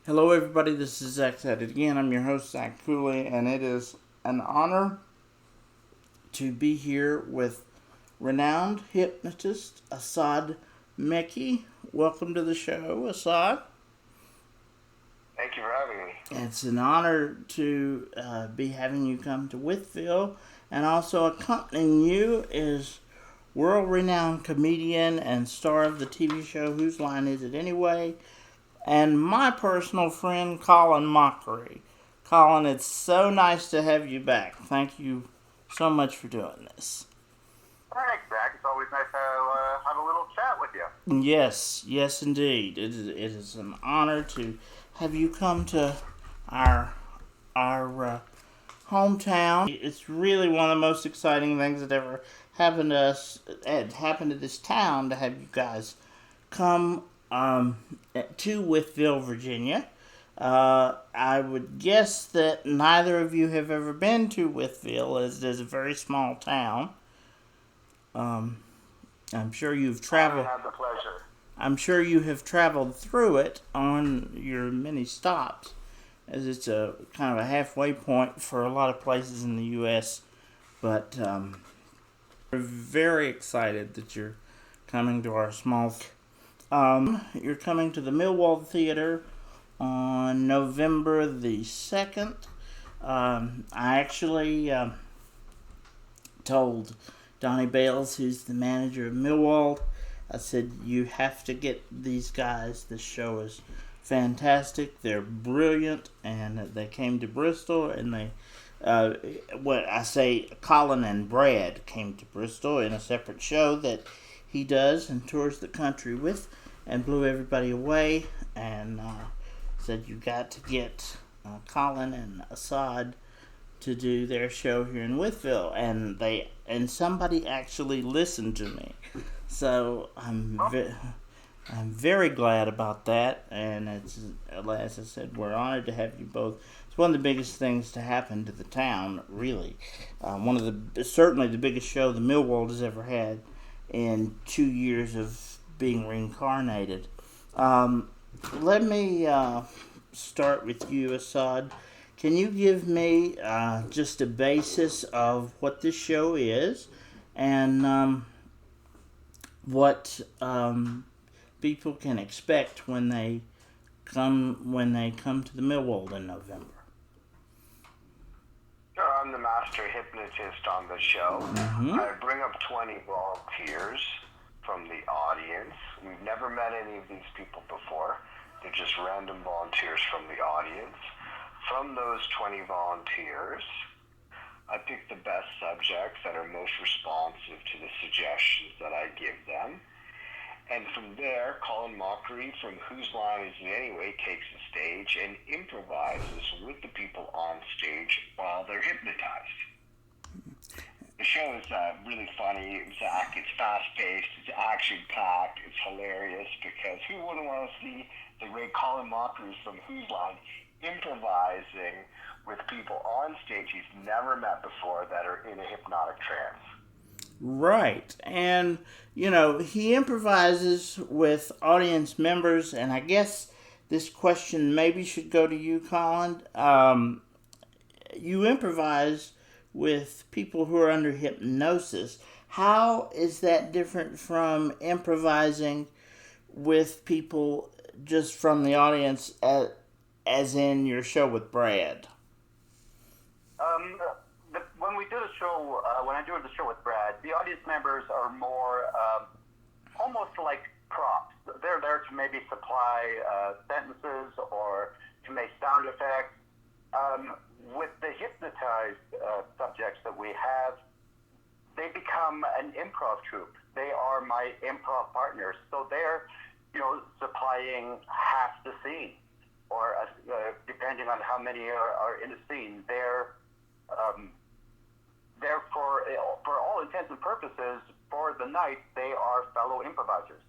Hello, everybody. This is Zach at it again. I'm your host, Zach Cooley, and it is an honor to be here with renowned hypnotist Asad Mecci. Welcome to the show, Asad. Thank you for having me. It's an honor to be having you come to Wytheville, and also accompanying you is world-renowned comedian and star of the TV show Whose Line Is It Anyway? And my personal friend, Colin Mochrie. Colin, it's so nice to have you back. Thank you so much for doing this. Thanks, Zach. It's always nice to have a little chat with you. Yes, indeed. It is an honor to have you come to our hometown. It's really one of the most exciting things that ever happened to us. It happened to this town to have you guys come to Wytheville, Virginia. I would guess that neither of you have ever been to Wytheville, as it is a very small town. I'm sure you've traveled. I had the pleasure. I'm sure you have traveled through it on your many stops, as it's a kind of a halfway point for a lot of places in the U.S. But we're very excited that you're coming to our small. You're coming to the Millwald Theatre on November the 2nd. I actually told Donnie Bales, who's the manager of Millwald, I said, you have to get these guys. This show is fantastic. They're brilliant, and they came to Bristol, and they, Colin and Brad came to Bristol in a separate show that he does and tours the country with, and blew everybody away, and said you got to get Colin and Asad to do their show here in Wytheville, and somebody actually listened to me, so I'm very glad about that, and it's, as I said, we're honored to have you both. It's one of the biggest things to happen to the town, really. Certainly the biggest show the Millwald has ever had in 2 years of being reincarnated. Let me start with you, Asad. Can you give me just a basis of what this show is, and what people can expect when they come to the Millwald in November? Sure, I'm the master hypnotist on the show. Mm-hmm. I bring up 20 volunteers from the audience. We've never met any of these people before. They're just random volunteers from the audience. From those 20 volunteers, I pick the best subjects that are most responsive to the suggestions that I give them. And from there, Colin Mochrie from Whose Line Is It Anyway takes the stage and improvises with the people on stage while they're hypnotized. The show is really funny, Zach. It's fast-paced, it's action-packed, it's hilarious, because who wouldn't want to see the great Colin Mochrie from Whose Line improvising with people on stage he's never met before that are in a hypnotic trance? Right, and he improvises with audience members, and I guess this question maybe should go to you, Colin. You improvise with people who are under hypnosis. How is that different from improvising with people just from the audience, as in your show with Brad? When I do the show with Brad, the audience members are more almost like props. They're there to maybe supply sentences or to make sound effects. With the hypnotized subjects that we have, they become an improv troupe. They are my improv partners. So they're, supplying half the scene, or depending on how many are in a scene. They're for all intents and purposes, for the night, they are fellow improvisers.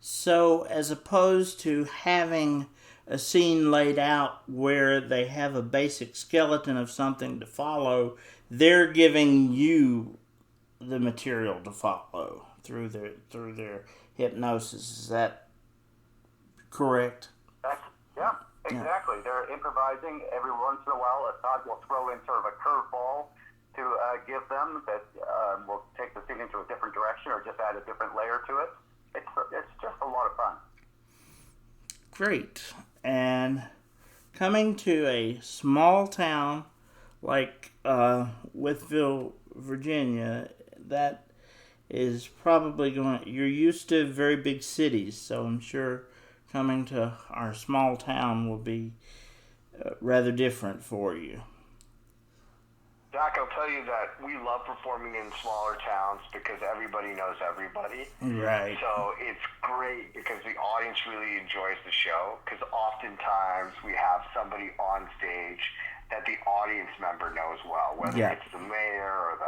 So, as opposed to having a scene laid out where they have a basic skeleton of something to follow, they're giving you the material to follow through their hypnosis. Is that correct? Yeah, exactly. they're improvising, every once in a while, Asad will throw in sort of a curveball to give them that will take the scene into a different direction or just add a different layer to it. It's just a lot of fun. Great. And coming to a small town like Wytheville, Virginia, that is probably you're used to very big cities, so I'm sure coming to our small town will be rather different for you. Jack, I'll tell you that we love performing in smaller towns because everybody knows everybody. Right. So it's great because the audience really enjoys the show, because oftentimes we have somebody on stage that the audience member knows well, whether it's the mayor or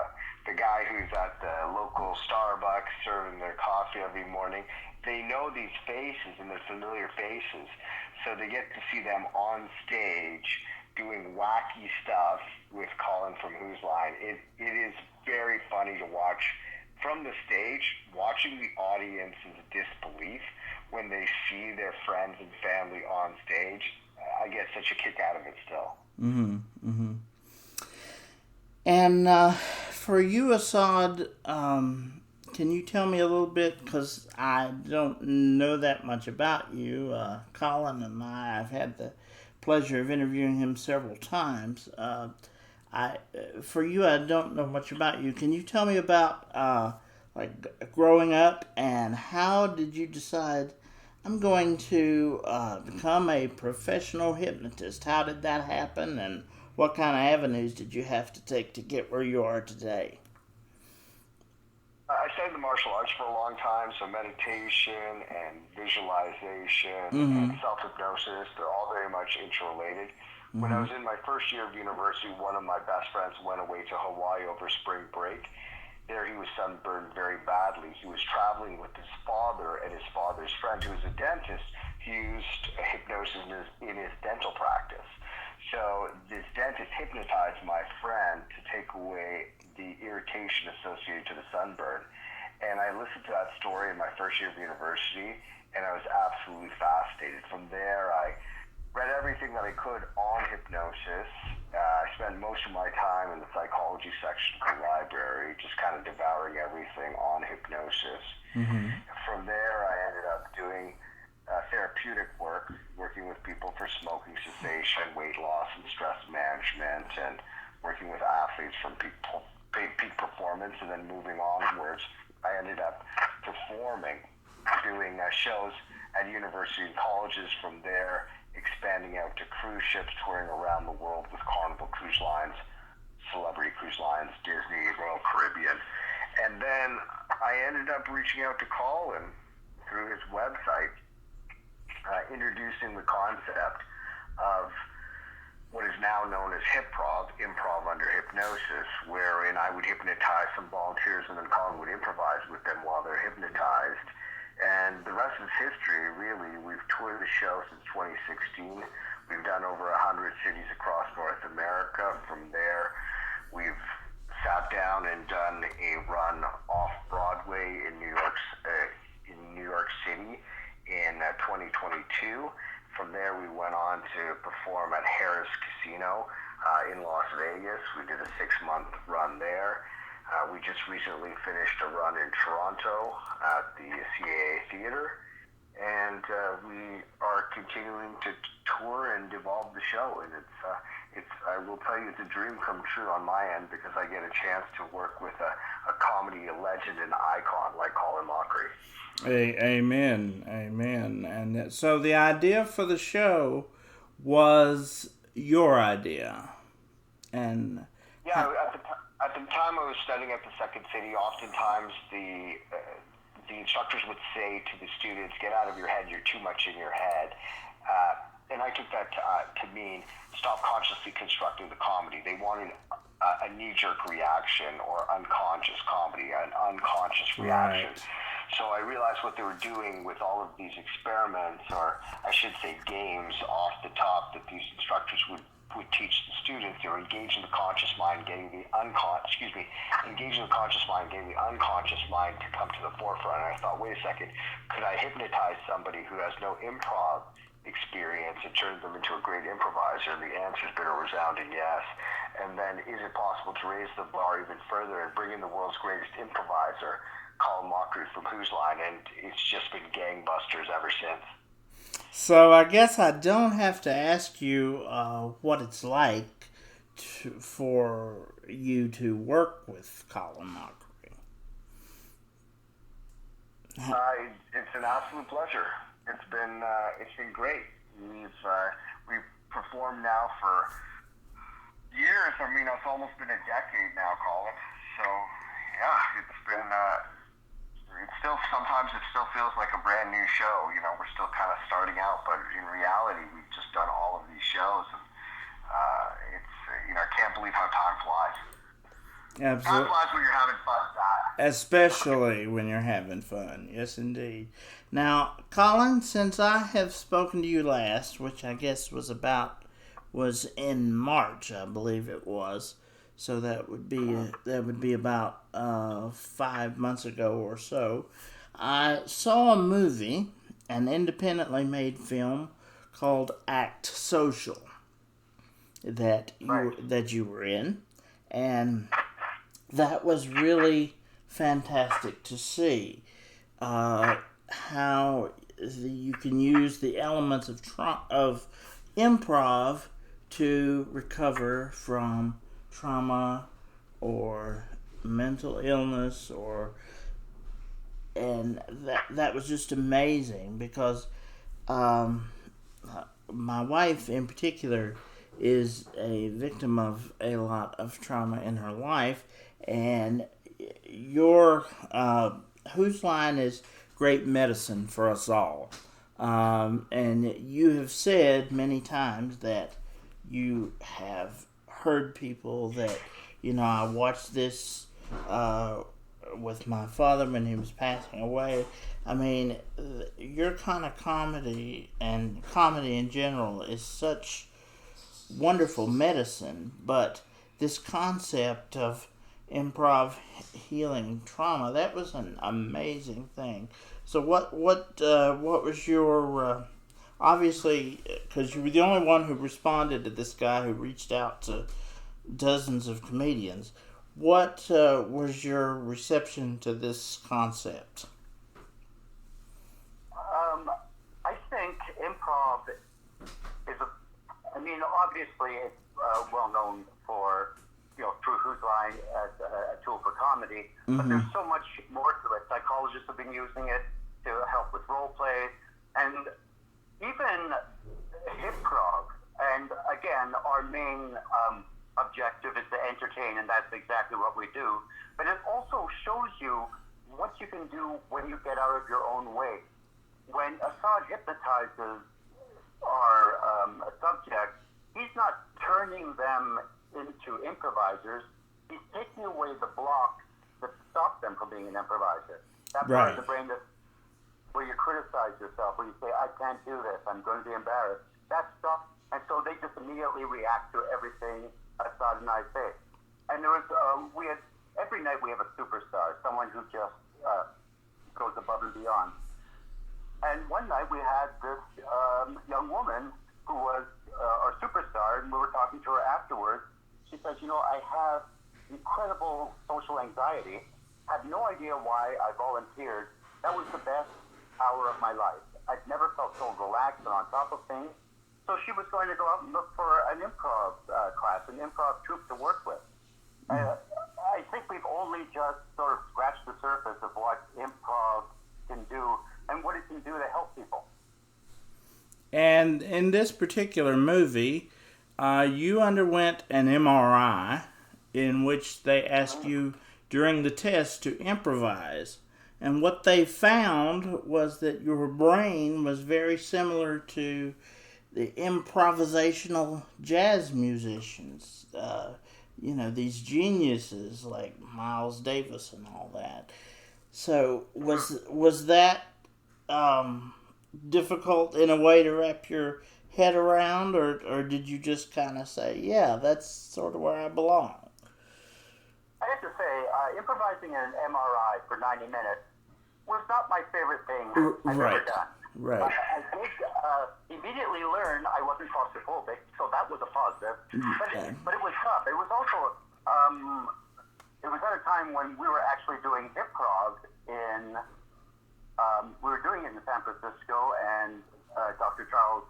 the guy who's at the local Starbucks serving their coffee every morning. They know these faces and they're familiar faces, so they get to see them on stage doing wacky stuff with Colin from Whose Line. It is very funny to watch from the stage, watching the audience's disbelief when they see their friends and family on stage. I get such a kick out of it still. Mm-hmm. Mm-hmm. And for you, Asad, can you tell me a little bit, because I don't know that much about you. Colin and I've had the pleasure of interviewing him several times. For you, I don't know much about you. Can you tell me about like growing up, and how did you decide I'm going to become a professional hypnotist? How did that happen, and what kind of avenues did you have to take to get where you are today? I studied the martial arts for a long time, so meditation and visualization and self-hypnosis, they're all very much interrelated. When I was in my first year of university, one of my best friends went away to Hawaii over spring break. There he was sunburned very badly. He was traveling with his father and his father's friend, who was a dentist. He used hypnosis in his dental practice. So this dentist hypnotized my friend to take away the irritation associated to the sunburn. And I listened to that story in my first year of university, and I was absolutely fascinated. From there, I read everything that I could on hypnosis. I spent most of my time in the psychology section of the library, just kind of devouring everything on hypnosis. From there, I ended up doing therapeutic work, working with people for smoking cessation, weight loss, and stress management, and working with athletes from peak performance. And then moving onwards, I ended up performing, doing shows at university and colleges. From there, expanding out to cruise ships, touring around the world with Carnival Cruise Lines, Celebrity Cruise Lines, Disney, Royal Caribbean. And then I ended up reaching out to Colin through his website, introducing the concept of what is now known as improv under hypnosis, wherein I would hypnotize some volunteers and then Colin would improvise with them while they're hypnotized. And the rest is history, really. We've toured the show since 2016. We've done over 100 cities across North America. From there, we've sat down and done a run off-Broadway in New York City in 2022. From there, we went on to perform at Harrah's Casino in Las Vegas. We did a 6-month run there. We just recently finished a run in Toronto at the CAA Theatre, and we are continuing to tour and evolve the show. And I will tell you, it's a dream come true on my end, because I get a chance to work with a comedy legend and icon like Colin Mochrie. Amen. And so the idea for the show was your idea, and at the time I was studying at the Second City, oftentimes the instructors would say to the students, "Get out of your head, you're too much in your head." And I took that to mean stop consciously constructing the comedy. They wanted a knee-jerk reaction or unconscious comedy, an unconscious reaction. Right. So I realized what they were doing with all of these experiments, or I should say games off the top, that these instructors would teach the students. They were engaging the conscious mind, getting the engaging the conscious mind, getting the unconscious mind to come to the forefront. And I thought, wait a second, could I hypnotize somebody who has no improv experience and turns them into a great improviser? The answer's been a resounding yes. And then is it possible to raise the bar even further and bring in the world's greatest improviser, Colin Mochrie from Whose Line? And it's just been gangbusters ever since. So I guess I don't have to ask you what it's like for you to work with Colin Mochrie. It's an absolute pleasure. It's been great. We've performed now for years. I mean, it's almost been a decade now, Colin. So yeah, it's been. Sometimes it still feels like a brand new show. You know, we're still kind of starting out, but in reality, we've just done all of these shows, and I can't believe how time flies. Absolutely. Time flies when you're having fun. Especially when you're having fun. Yes, indeed. Now, Colin, since I have spoken to you last, which I guess was in March, I believe it was. So that would be about 5 months ago or so. I saw a movie, an independently made film called Act Social that you were in, and that was really fantastic to see how you can use the elements of improv to recover from trauma or mental illness, and that was just amazing because my wife in particular is a victim of a lot of trauma in her life, and your Whose Line is great medicine for us all. And you have said many times that you have heard people that, I watched this with my father when he was passing away. I mean, your kind of comedy and comedy in general is such wonderful medicine, but this concept of improv healing trauma, that was an amazing thing. So what was your obviously, because you were the only one who responded to this guy who reached out to dozens of comedians, what was your reception to this concept? I think improv is obviously it's well known for, through Whose Line as a tool for comedy, but there's so much more to it. Psychologists have been using it to help with role play, and even improv. And again, our main objective is to entertain, and that's exactly what we do. But it also shows you what you can do when you get out of your own way. When Asad hypnotizes our subject, he's not turning them into improvisers. He's taking away the block that stops them from being an improviser. That part of the brain where you criticize yourself, where you say, I can't do this, I'm going to be embarrassed. That stops, and so they just immediately react to everything Asad and I say. And there was, every night we have a superstar, someone who just goes above and beyond. And one night we had this young woman who was our superstar, and we were talking to her afterwards. She says, I have incredible social anxiety, had no idea why I volunteered. That was the best hour of my life. I'd never felt so relaxed and on top of things. So she was going to go out and look for an improv class, an improv troupe to work with. I think we've only just sort of scratched the surface of what improv can do and what it can do to help people. And in this particular movie, you underwent an MRI in which they asked you during the test to improvise. And what they found was that your brain was very similar to the improvisational jazz musicians. These geniuses like Miles Davis and all that. So was that difficult in a way to wrap your head around, or did you just kind of say, yeah, that's sort of where I belong? I have to say, improvising in an MRI for 90 minutes was not my favorite thing I've ever done. Right. I did immediately learn I wasn't claustrophobic, so that was a positive. But it was tough. It was also, it was at a time when we were actually doing improv we were doing it in San Francisco, and Dr. Charles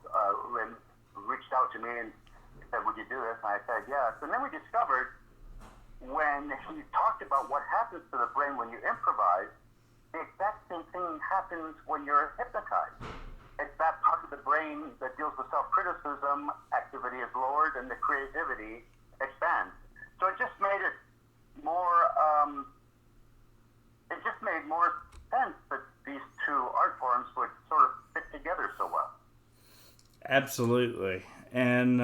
Lynn reached out to me and said, would you do this? And I said, yes. And then we discovered when he talked about what happens to the brain when you improvise, the exact same thing happens when you're hypnotized. It's that part of the brain that deals with self-criticism, activity is lowered, and the creativity expands. So it just made it more, sense that these two art forms would sort of fit together so well. Absolutely. And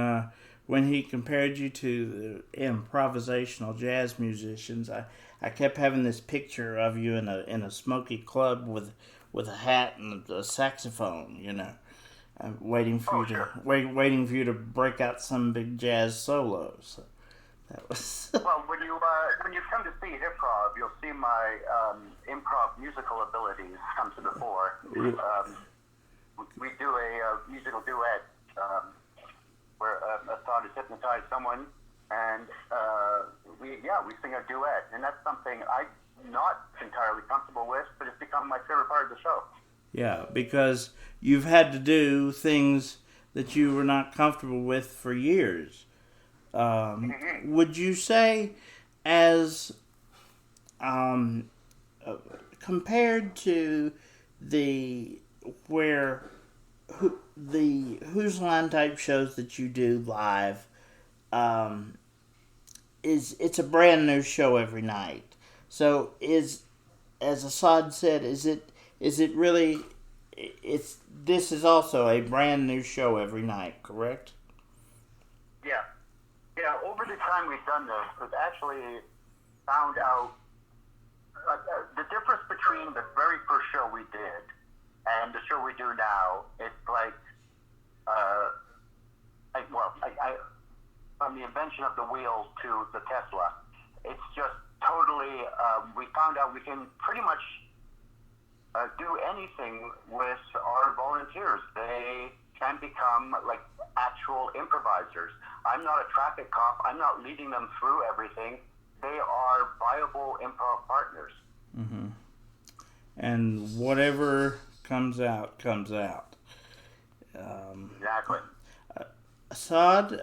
when he compared you to the improvisational jazz musicians, I kept having this picture of you in a smoky club with a hat and a saxophone, you know, waiting for you to break out some big jazz solos. So that was well, when you come to see hip-hop, you'll see my improv musical abilities come to the fore. We do a musical duet where Asad has hypnotized someone, and we sing a duet, and that's something I'm not entirely comfortable with, but it's become my favorite part of the show. Yeah, because you've had to do things that you were not comfortable with for years. Would you say, as compared to the Who's Line type shows that you do live, it's a brand new show every night. So as Asad said, is it really? This is also a brand new show every night, correct? Yeah. Over the time we've done this, we've actually found out the difference between the very first show we did and the show we do now. It's like, from the invention of the wheel to the Tesla, it's just totally. We found out we can pretty much do anything with our volunteers. They can become like actual improvisers. I'm not a traffic cop. I'm not leading them through everything. They are viable improv partners. Mm-hmm. And whatever comes out, comes out. Exactly. Asad,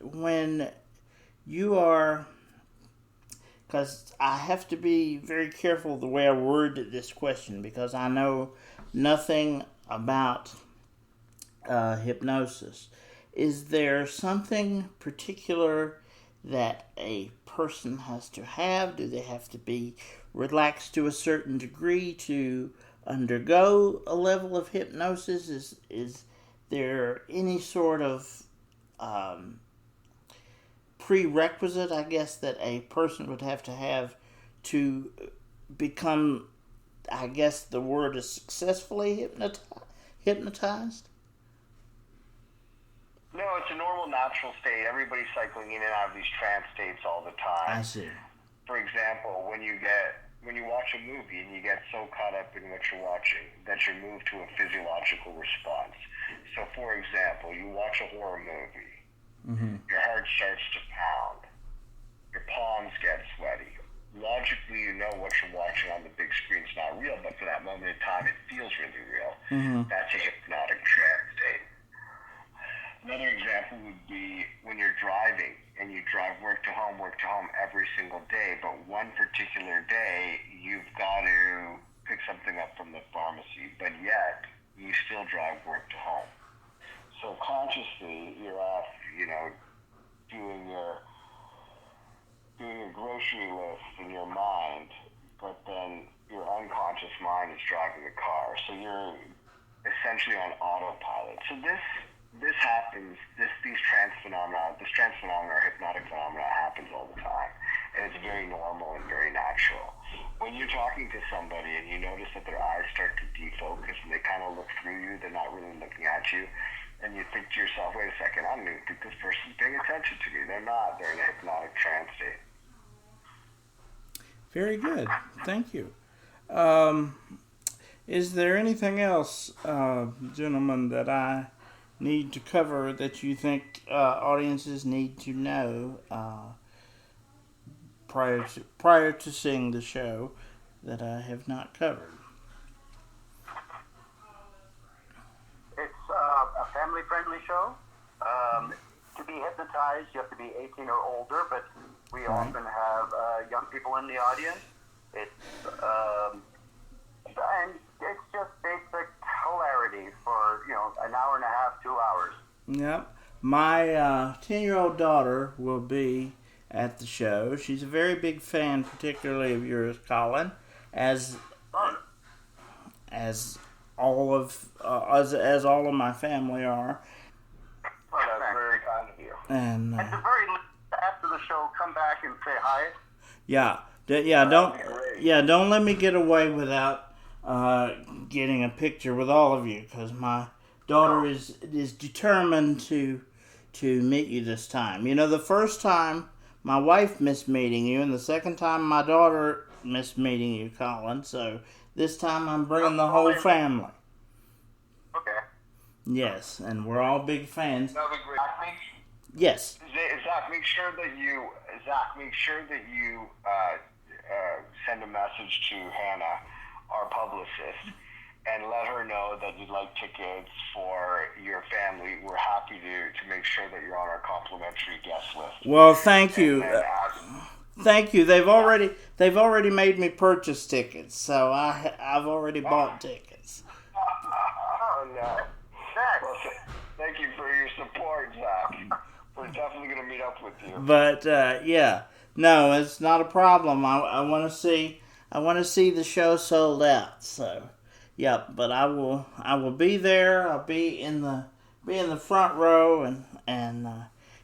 when you are, because I have to be very careful the way I word this question, because I know nothing about hypnosis. Is there something particular that a person has to have? Do they have to be relaxed to a certain degree to undergo a level of hypnosis? Is there any sort of prerequisite, I guess, that a person would have to become, I guess the word is successfully hypnotized? No, it's a normal, natural state. Everybody's cycling in and out of these trance states all the time. I see. For example, when you watch a movie and you get so caught up in what you're watching that you move to a physiological response. So, for example, you watch a horror movie. Mm-hmm. Your heart starts to pound. Your palms get sweaty. Logically, you know what you're watching on the big screen's not real, but for that moment in time, it feels really real. Mm-hmm. That's a hypnotic trance state. Another example would be when you're driving and you drive work to home every single day, but one particular day you've got to pick something up from the pharmacy, but yet you still drive work to home. So consciously you're off, doing your grocery list in your mind, but then your unconscious mind is driving the car. So you're essentially on autopilot. So this happens, these trance phenomena or hypnotic phenomena happens all the time. And it's very normal and very natural. When you're talking to somebody and you notice that their eyes start to defocus and they kind of look through you, they're not really looking at you, and you think to yourself, wait a second, I don't even think this person's paying attention to me. They're not. They're in a hypnotic trance state. Very good. Thank you. Is there anything else, gentlemen, that I need to cover that you think audiences need to know prior to seeing the show that I have not covered? It's a family-friendly show. To be hypnotized, you have to be 18 or older, but we often have young people in the audience. And it's just basic hilarity for, an hour and a half, 2 hours. Yep. My 10-year-old daughter will be at the show. She's a very big fan, particularly of yours, Colin, as all of my family are. Well, that's very kind of you. And at the very least, after the show, come back and say hi. Don't let me get away without getting a picture with all of you, because my daughter is determined to meet you this time. The first time my wife missed meeting you, and the second time my daughter missed meeting you, Colin. So this time I'm bringing the whole family. Okay. Yes, and we're all big fans. That'll be great. Yes. Zach, make sure that you send a message to Hannah, our publicist, and let her know that you'd like tickets for your family. We're happy to make sure that you're on our complimentary guest list. Well, thank you. Thank you. They've already made me purchase tickets, so I've already bought tickets. Oh no. Zach. Well, thank you for your support, Zach. We're definitely going to meet up with you. But no, it's not a problem. I want to see the show sold out. So, but I will be there. I'll be in the front row and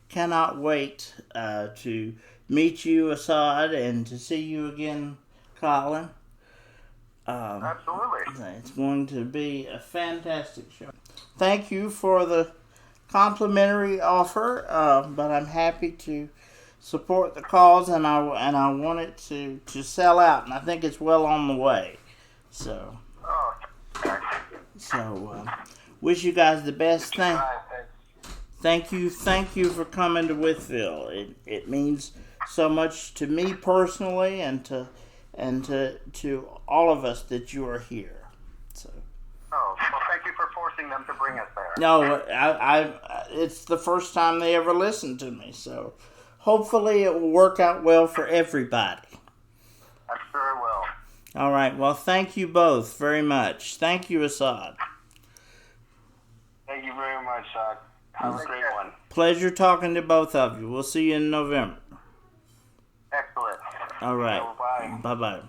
cannot wait to meet you, Asad, and to see you again, Colin. Absolutely. It's going to be a fantastic show. Thank you for the complimentary offer, but I'm happy to support the cause, and I want it to sell out, and I think it's well on the way. So, wish you guys the best. Thank you for coming to Wytheville. It means so much to me personally, and to all of us that you are here. So. Oh, well, thank you for forcing them to bring us there. No, it's the first time they ever listened to me, so hopefully it will work out well for everybody. I'm sure it will. All right, well, thank you both very much. Thank you, Asad. Thank you very much, Zach. Have a great one. Pleasure talking to both of you. We'll see you in November. Excellent. All right. Bye. Bye-bye.